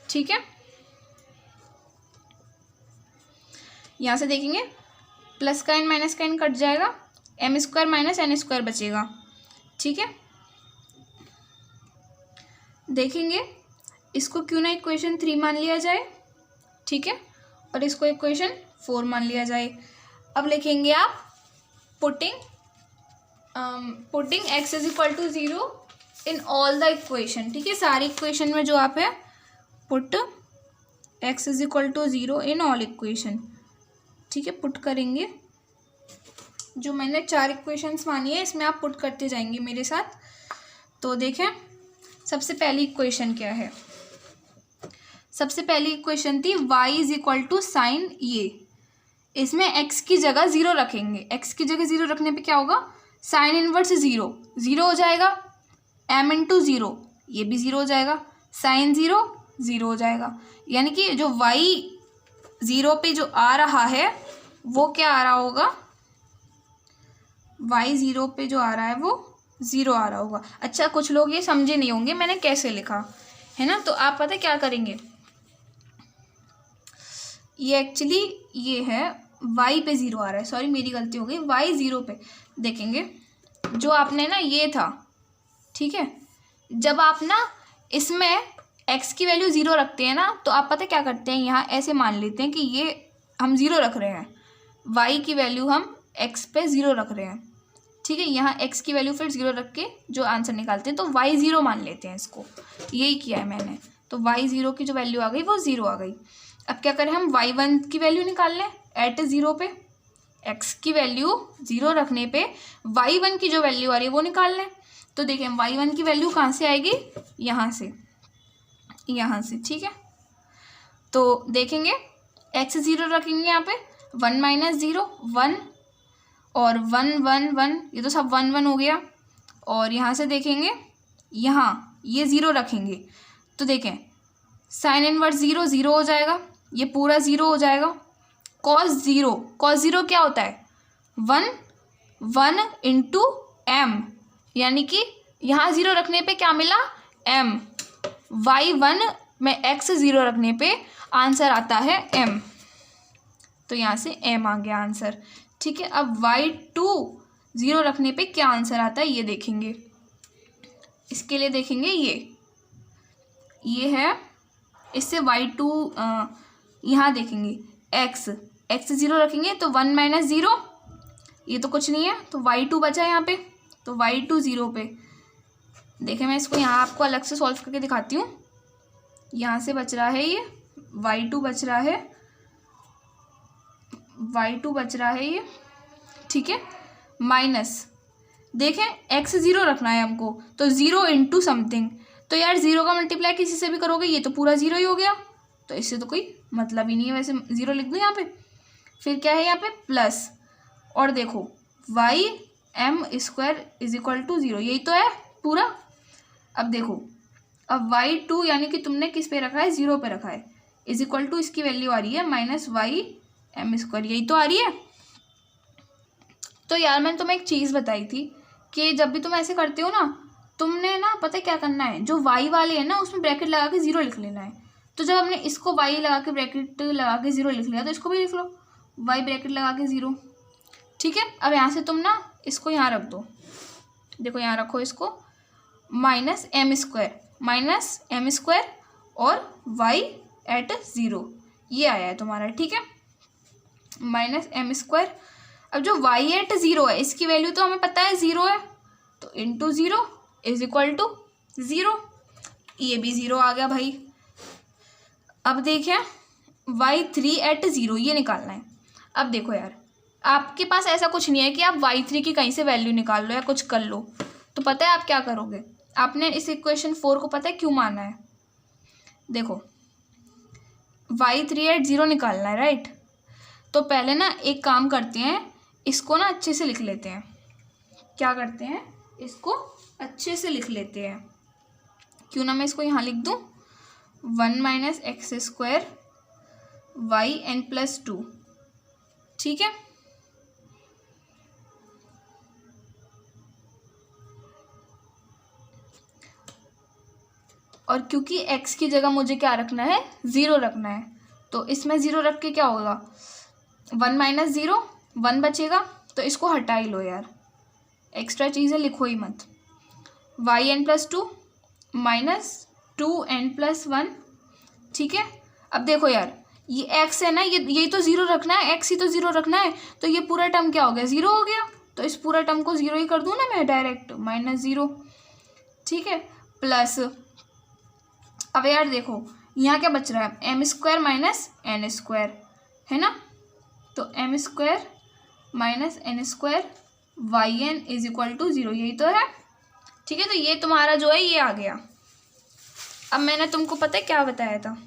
A: ठीक है। यहाँ से देखेंगे प्लस का n माइनस का n कट जाएगा, m² - n² बचेगा, ठीक है। देखेंगे इसको क्यों ना इक्वेशन 3 मान लिया जाए, ठीक है, और इसको इक्वेशन 4 मान लिया जाए। अब लिखेंगे आप putting x = 0 in all the equation, ठीक है। सारी इक्वेशन में जो आप है put x = 0 in all equation, ठीक है, पुट करेंगे। जो मैंने 4 इक्वेशंस मानी है इसमें आप पुट करते जाएंगे मेरे साथ। तो देखें सबसे पहली इक्वेशन क्या है? सबसे पहली इक्वेशन थी y = sin ये। इसमें x की जगह 0 रखेंगे। x की जगह 0 रखने पे क्या होगा? sin इनवर्स 0 हो जाएगा, m × 0 ये भी 0 हो जाएगा, sin 0 हो जाएगा। यानी कि जो y 0 पे जो आ रहा है वो क्या आ रहा होगा? y 0 पे जो आ रहा है वो 0 आ रहा होगा। अच्छा कुछ लोग ये समझे नहीं होंगे मैंने कैसे लिखा है ना, तो आप पता है क्या करेंगे, ये एक्चुअली ये है y पे 0 आ रहा है, सॉरी मेरी गलती हो गई, y 0 पे। देखेंगे जो आपने ना ये था, ठीक है, जब आप ना इसमें x की वैल्यू 0 रखते हैं ना तो आप पता है क्या करते हैं, यहाँ ऐसे मान लेते हैं कि ये हम 0 रख रहे हैं, y की वैल्यू हम x पे 0 रख रहे हैं, ठीक है। यहाँ x की वैल्यू फिर 0 रख के जो आंसर निकालते हैं तो y 0 मान लेते हैं इसको, यही किया है मैंने। तो y 0 की जो वैल्यू आ गई वो 0 आ गई। अब क्या करें हम y1 की वैल्यू निकाल लें एट 0 पे, x की वैल्यू 0 रखने पे y1 की जो वैल्यू आ रही है वो निकाल लें। तो देखें y1 की वैल्यू कहाँ से आएगी? यहाँ से, ठीक है। तो देखेंगे x 0 रखेंगे यहाँ पे 1 - 0 1 और 1 1 1, ये तो सब 1 1 हो गया। और यहाँ से देखेंगे यहाँ ये 0 रखेंगे तो देखें sin इनवर्स 0 हो जाएगा, ये पूरा 0 हो जाएगा। cos 0 क्या होता है? 1 × m, यानी कि यहाँ 0 रखने पे क्या मिला? m। y1 में x 0 रखने पे आंसर आता है m, तो यहाँ से m आ गया आंसर, ठीक है। अब y2 0 रखने पे क्या आंसर आता है ये देखेंगे। इसके लिए देखेंगे ये है, इससे y2 यहाँ देखेंगे x 0 रखेंगे तो 1 - 0 ये तो कुछ नहीं है, तो y2 बचा यहाँ पे, तो y2 0 पे। देखें मैं इसको यहाँ आपको अलग से सॉल्व करके दिखाती हूँ। यहाँ से बच रहा है ये y2 बच रहा है ये, ठीक है, माइनस देखें x 0 रखना है हमको तो 0 × समथिंग, तो यार 0 का मल्टीप्लाई किसी से भी करोगे ये तो पूरा 0 ही हो गया, तो इससे तो कोई मतलब ही नहीं है, वैसे 0 लिख दूँ यहाँ पे। फिर क्या है यहाँ पे प्लस, और देखो y(m² = 0 यही तो है पूरा। अब देखो अब y2 यानी कि तुमने किस पे रखा है? 0 पे रखा है, इज इक्वल टू इसकी वैल्यू आ रही है माइनस वाई एम स्क्वायर, यही तो आ रही है। तो यार मैंने तुम्हें एक चीज़ बताई थी कि जब भी तुम ऐसे करते हो ना, तुमने ना पता है क्या करना है, जो वाई वाले है ना उसमें ब्रैकेट लगा के ज़ीरो लिख लेना है। तो जब हमने इसको वाई लगा के ब्रैकेट लगा के ज़ीरो लिख लिया तो इसको भी लिख लो वाई ब्रैकेट लगा के ज़ीरो, ठीक है। अब यहाँ से तुम ना इसको यहाँ रख दो, देखो यहाँ रखो इसको, माइनस एम स्क्वायर और वाई एट ज़ीरो, ये आया है तुम्हारा, ठीक है, माइनस एम स्क्वायर। अब जो वाई एट ज़ीरो है इसकी वैल्यू तो हमें पता है ज़ीरो है, तो into zero is equal to zero, ये भी ज़ीरो आ गया भाई। अब देखें वाई थ्री एट ज़ीरो ये निकालना है। अब देखो यार, आपके पास ऐसा कुछ नहीं है कि आप वाई थ्री की कहीं से वैल्यू निकाल लो या कुछ कर लो, तो पता है आप क्या करोगे, आपने इस इक्वेशन 4 को पता है क्यों माना है, देखो वाई थ्री एट ज़ीरो निकालना है, राइट। तो पहले ना एक काम करते हैं, इसको ना अच्छे से लिख लेते हैं, क्या करते हैं, इसको अच्छे से लिख लेते हैं, क्यों ना मैं इसको यहाँ लिख दूँ, 1 minus x square y n plus 2, ठीक है। और क्योंकि x की जगह मुझे क्या रखना है, ज़ीरो रखना है, तो इसमें ज़ीरो रख के क्या होगा, 1 माइनस ज़ीरो 1 बचेगा, तो इसको हटा ही लो यार, एक्स्ट्रा चीज़ें लिखो ही मत। Y n plus 2 minus 2n plus 1, ठीक है। अब देखो यार ये x है ना, यही तो ज़ीरो रखना है, x ही तो ज़ीरो रखना है, तो ये पूरा टर्म क्या हो गया, ज़ीरो हो गया, तो इस पूरा टर्म को ज़ीरो ही कर दूँ ना मैं डायरेक्ट, माइनस ज़ीरो, ठीक है, प्लस। अब यार देखो यहाँ क्या बच रहा है, m square minus n square, है ना, तो m square minus n square y n is equal to zero, यही तो है, ठीक है। तो ये तुम्हारा जो है ये आ गया। अब मैंने तुमको पता है क्या बताया था,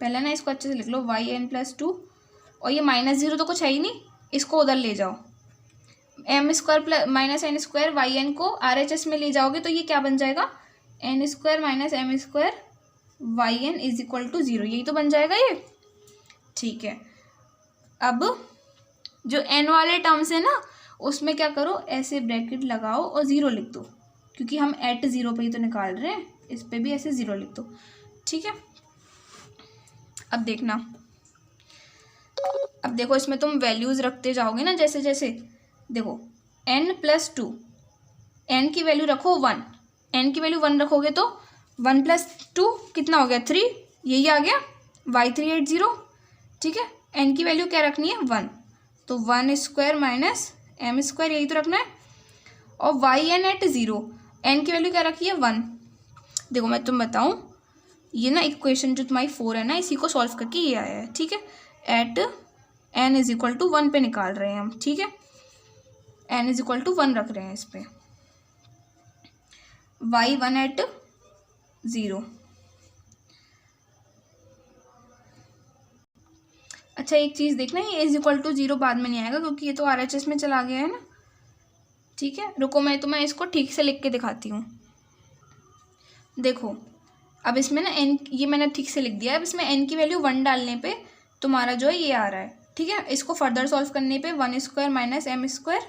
A: पहले ना इसको अच्छे से लिख लो, वाई एन प्लस 2, और ये माइनस ज़ीरो तो कुछ है ही नहीं, इसको उधर ले जाओ, m square plus minus n square y n को RHS में ले जाओगे तो ये क्या बन जाएगा, n square minus m square y n is equal to zero, यही तो बन जाएगा ये, ठीक है। अब जो एन वाले टर्म्स है ना उसमें क्या करो, ऐसे ब्रैकेट लगाओ और ज़ीरो लिख दो, क्योंकि हम एट ज़ीरो पे ही तो निकाल रहे हैं, इस पे भी ऐसे ज़ीरो लिख दो, ठीक है। अब देखना, अब देखो इसमें तुम वैल्यूज़ रखते जाओगे ना, जैसे जैसे देखो n प्लस 2, एन की वैल्यू रखो 1, एन की वैल्यू 1 रखोगे तो 1 प्लस 2 कितना हो गया 3, यही आ गया वाई थ्री एट ज़ीरो, ठीक है। एन की वैल्यू क्या रखनी है 1, तो 1 स्क्वायर माइनस एम स्क्वायर यही तो रखना है, और y n at zero, n की वैल्यू क्या रखी है 1। देखो मैं तुम बताऊँ, ये ना इक्वेशन जो तुम्हारी 4 है ना, इसी को सॉल्व करके ये आया है, ठीक है। At n is equal to 1 पे निकाल रहे हैं हम, ठीक है, एन इज इक्वल टू 1 रख रहे हैं इस पे, वाई 1 एट ज़ीरो। अच्छा एक चीज़ देखना, ये इज इक्वल टू ज़ीरो बाद में नहीं आएगा क्योंकि ये तो RHS में चला गया है ना, ठीक है। रुको मैं तुम्हें इसको ठीक से लिख के दिखाती हूँ, देखो अब इसमें ना एन, ये मैंने ठीक से लिख दिया है, अब इसमें एन की वैल्यू 1 डालने पे तुम्हारा जो है ये आ रहा है, ठीक है। इसको फर्दर सॉल्व करने पे 1 स्क्वायर माइनस एम स्क्वायर,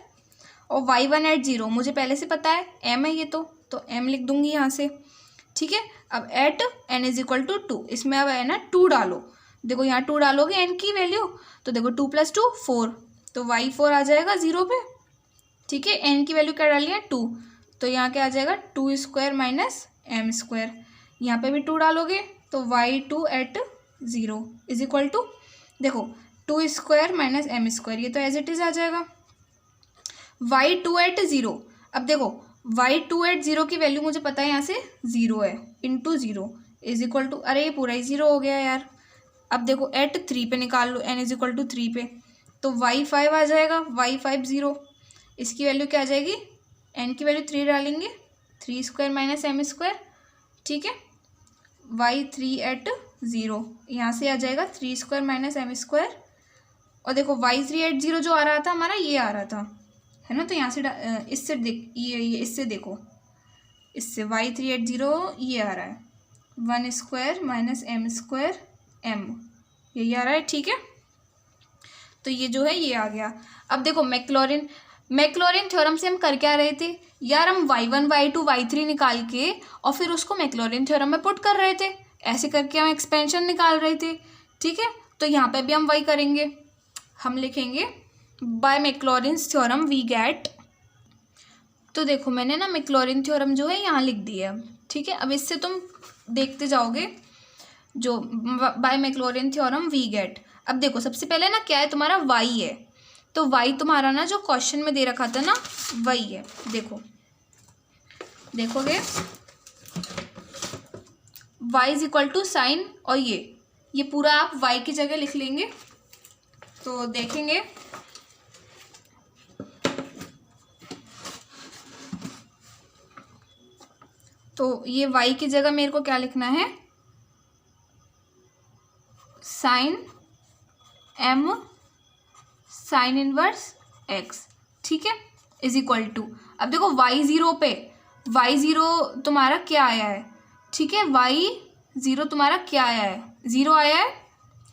A: और वाई 1 एट ज़ीरो मुझे पहले से पता है एम है ये तो एम लिख दूंगी यहाँ से, ठीक है। अब at n is equal to 2, इसमें अब है ना 2 डालो, देखो यहाँ 2 डालोगे एन की वैल्यू, तो देखो 2 प्लस 2 4, तो वाई 4 आ जाएगा 0 पे, ठीक है। एन की वैल्यू क्या डाली है 2, तो यहाँ क्या आ जाएगा 2 स्क्वायर माइनस एम स्क्वायर, यहाँ पे भी 2 डालोगे तो y 2 at zero is equal to, देखो 2 स्क्वायर माइनस एम स्क्वायर, ये तो एज इट इज़ आ जाएगा, वाई 2 एट ज़ीरो। अब देखो वाई 2 एट ज़ीरो की वैल्यू मुझे पता है यहाँ से 0 है, into zero is equal to, अरे ये पूरा ही 0 हो गया यार। अब देखो एट 3 पे निकाल लो, एन इज इक्वल टू 3 पे, तो वाई 5 आ जाएगा, वाई 5 ज़ीरो, इसकी वैल्यू क्या आ जाएगी, एन की वैल्यू 3 डालेंगे, 3 स्क्वायर माइनस एम स्क्वायर, ठीक है, वाई 3 एट ज़ीरो, यहाँ से आ जाएगा 3 स्क्वायर माइनस एम स्क्वायर, और देखो वाई 3 एट ज़ीरो जो आ रहा था हमारा ये आ रहा था, है ना, तो यहाँ से इससे देख ये इससे देखो, इससे वाई 3 एट ज़ीरो ये आ रहा है 1 square minus m square m, यही आ रहा है, ठीक है। तो ये जो है ये आ गया। अब देखो मैक्लॉरिन थ्योरम से हम कर क्या रहे थे यार, हम y1 y2 y3 निकाल के और फिर उसको मैक्लॉरिन थ्योरम में पुट कर रहे थे, ऐसे करके हम एक्सपेंशन निकाल रहे थे, ठीक है। तो यहाँ पे भी हम वही करेंगे, हम लिखेंगे bye Maclaurin's theorem we gate. तो देखो मैंने ना मैक्लॉरिन थ्योरम जो है यहाँ लिख दिया, ठीक है। अब इससे तुम देखते जाओगे जो by Maclaurin theorem we get. अब देखो सबसे पहले ना क्या है, तुम्हारा y है, तो y तुम्हारा ना जो क्वेश्चन में दे रखा था ना वही है। देखोगे y is equal to sine, और ये पूरा आप y की जगह लिख लेंगे। तो देखेंगे तो ये y की जगह मेरे को क्या लिखना है, sine m sine inverse x, ठीक है, इज इक्वल टू। अब देखो y0 पे y0 तुम्हारा क्या आया है, ठीक है, y0 तुम्हारा क्या आया है, 0 आया है,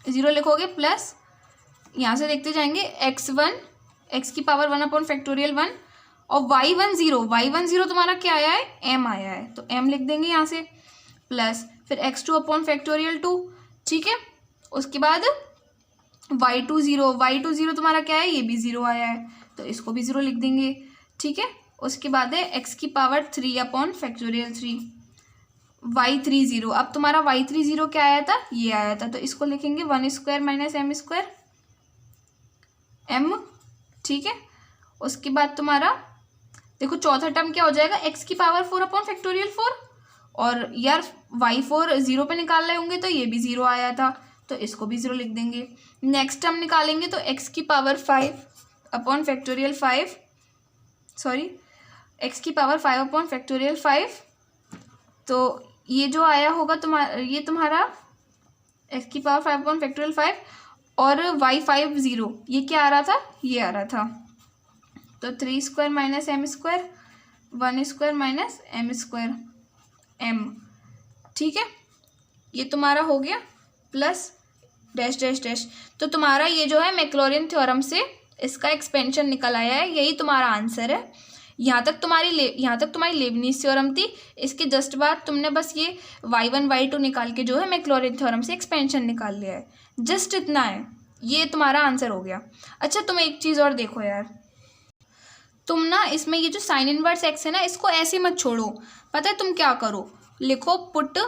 A: 0 लिखोगे प्लस यहाँ से देखते जाएंगे x1 x की पावर 1 अपॉन फैक्टोरियल 1, और y10 तुम्हारा क्या आया है, m आया है, तो m लिख देंगे यहाँ से, प्लस फिर x2 अपॉन फैक्टोरियल 2, ठीक है। उसके बाद y20 तुम्हारा क्या है, ये भी 0 आया है, तो इसको भी 0 लिख देंगे, ठीक है। उसके बाद है x की पावर 3 अपॉन फैक्टोरियल 3, y30। अब तुम्हारा y30 क्या आया था, ये आया था, तो इसको लिखेंगे 1 square minus m square m, ठीक है। उसके बाद तुम्हारा देखो चौथा टर्म क्या हो जाएगा, x की पावर 4 अपॉन फैक्टोरियल 4, और यार y4 0 पे निकाल रहे होंगे तो ये भी 0 आया था, तो इसको भी 0 लिख देंगे। नेक्स्ट टर्म निकालेंगे तो x की power 5 upon factorial 5, sorry x की पावर 5 अपॉन फैक्टोरियल 5, तो ये जो आया होगा ये तुम्हारा x की पावर 5 अपॉन फैक्टोरियल 5, और y50 ये क्या आ रहा था, ये आ रहा था, तो 3 square minus m square 1 square minus m square m, ठीक है। ये तुम्हारा हो गया प्लस डैश डैश डैश। तो तुम्हारा ये जो है मैक्लॉरिन थ्योरम से इसका एक्सपेंशन निकल आया है, यही तुम्हारा आंसर है। यहाँ तक तुम्हारी लेबनीज थ्योरम थी, इसके जस्ट बाद तुमने बस ये y1 y2 निकाल के जो है मैक्लॉरिन थ्योरम से एक्सपेंशन निकाल लिया है, जस्ट इतना है, ये तुम्हारा आंसर हो गया। अच्छा तुम एक चीज़ और देखो यार, तुम ना इसमें ये जो साइन इनवर्स x है ना, इसको ऐसे मत छोड़ो, पता है तुम क्या करो, लिखो put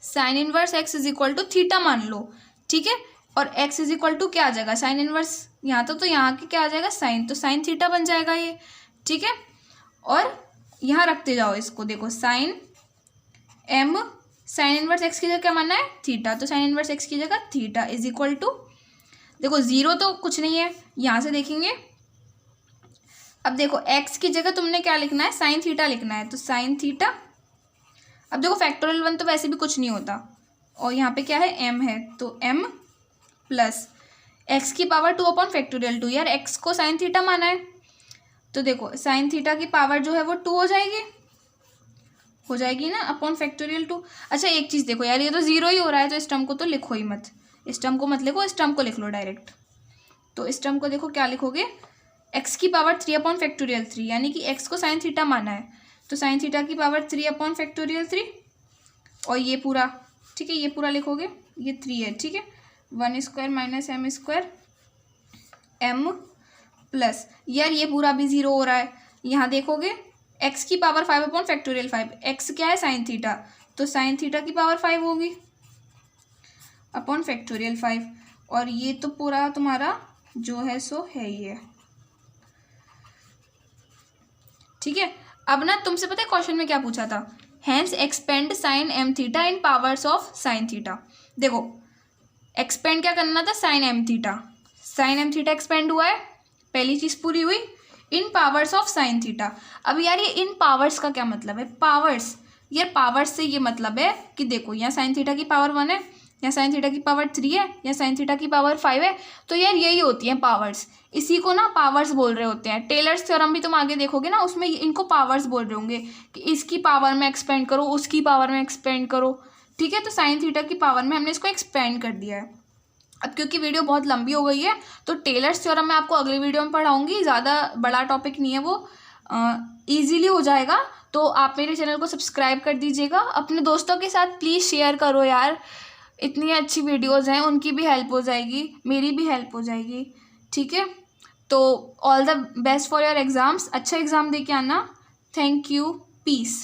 A: sine inverse x is equal to theta मान लो, ठीक है, और x इज इक्वल टू क्या आ जाएगा, साइन इनवर्स यहाँ तो यहाँ के क्या आ जाएगा साइन, तो साइन थीटा बन जाएगा ये, ठीक है। और यहाँ रखते जाओ इसको, देखो sine m sine inverse x की जगह क्या मानना है, थीटा, तो साइन इनवर्स x की जगह थीटा इज इक्वल टू, देखो 0 तो कुछ नहीं है, यहाँ से देखेंगे। अब देखो x की जगह तुमने क्या लिखना है, साइन थीटा लिखना है, तो साइन थीटा। अब देखो फैक्टोरियल 1 तो वैसे भी कुछ नहीं होता, और यहाँ पे क्या है m है, तो m प्लस x की पावर 2 अपॉन फैक्टोरियल 2, यार x को साइन थीटा माना है, तो देखो साइन थीटा की पावर जो है वो 2 हो जाएगी ना अपॉन फैक्टोरियल 2। अच्छा एक चीज़ देखो यार, ये तो 0 ही हो रहा है, तो इस टर्म को तो लिखो ही मत, इस टर्म को मत लिखो, इस टर्म को लिख लो डायरेक्ट। तो इस टर्म को देखो क्या लिखोगे, x की पावर 3 अपॉन फैक्टोरियल 3, यानी कि x को साइन थीटा माना है, तो साइन थीटा की पावर 3 अपॉन फैक्टोरियल 3, और ये पूरा, ठीक है, ये पूरा लिखोगे, ये 3 है, ठीक है, 1 square minus m square m plus, यार ये पूरा भी 0 हो रहा है, यहाँ देखोगे x की पावर 5 अपॉन फैक्टोरियल 5, x क्या है साइन थीटा, तो साइन थीटा की पावर 5 होगी अपॉन फैक्टोरियल 5, और ये तो पूरा तुम्हारा जो है सो है ही है, ठीक है। अब ना तुमसे पता है क्वेश्चन में क्या पूछा था, hence expand sine m theta in powers of sine theta. देखो एक्सपेंड क्या करना था, साइन m थीटा एक्सपेंड हुआ है, पहली चीज़ पूरी हुई, इन पावर्स ऑफ साइन थीटा। अब यार ये इन पावर्स का क्या मतलब है, पावर्स, यार पावर्स से ये मतलब है कि देखो यहाँ साइन थीटा की पावर 1 है, या साइन थीटा की पावर 3 है, या साइन थीटा की पावर 5 है, तो यार यही होती हैं पावर्स, इसी को ना पावर्स बोल रहे होते हैं। टेलर्स थ्योरम भी तुम आगे देखोगे ना, उसमें इनको पावर्स बोल रहे होंगे कि इसकी पावर में एक्सपेंड करो, उसकी पावर में एक्सपेंड करो, ठीक है। तो साइन थीटा की पावर में हमने इसको एक्सपेंड कर दिया है। अब क्योंकि वीडियो बहुत लंबी हो गई है तो टेलर्स थ्योरम मैं आपको अगली वीडियो में पढ़ाऊंगी, ज़्यादा बड़ा टॉपिक नहीं है वो, ईजीली हो जाएगा। तो आप मेरे चैनल को सब्सक्राइब कर दीजिएगा, अपने दोस्तों के साथ प्लीज़ शेयर करो यार, इतनी अच्छी वीडियोज़ हैं, उनकी भी हेल्प हो जाएगी, मेरी भी हेल्प हो जाएगी, ठीक है। तो all the best for your exams, अच्छा एग्ज़ाम दे के आना। Thank you, piece.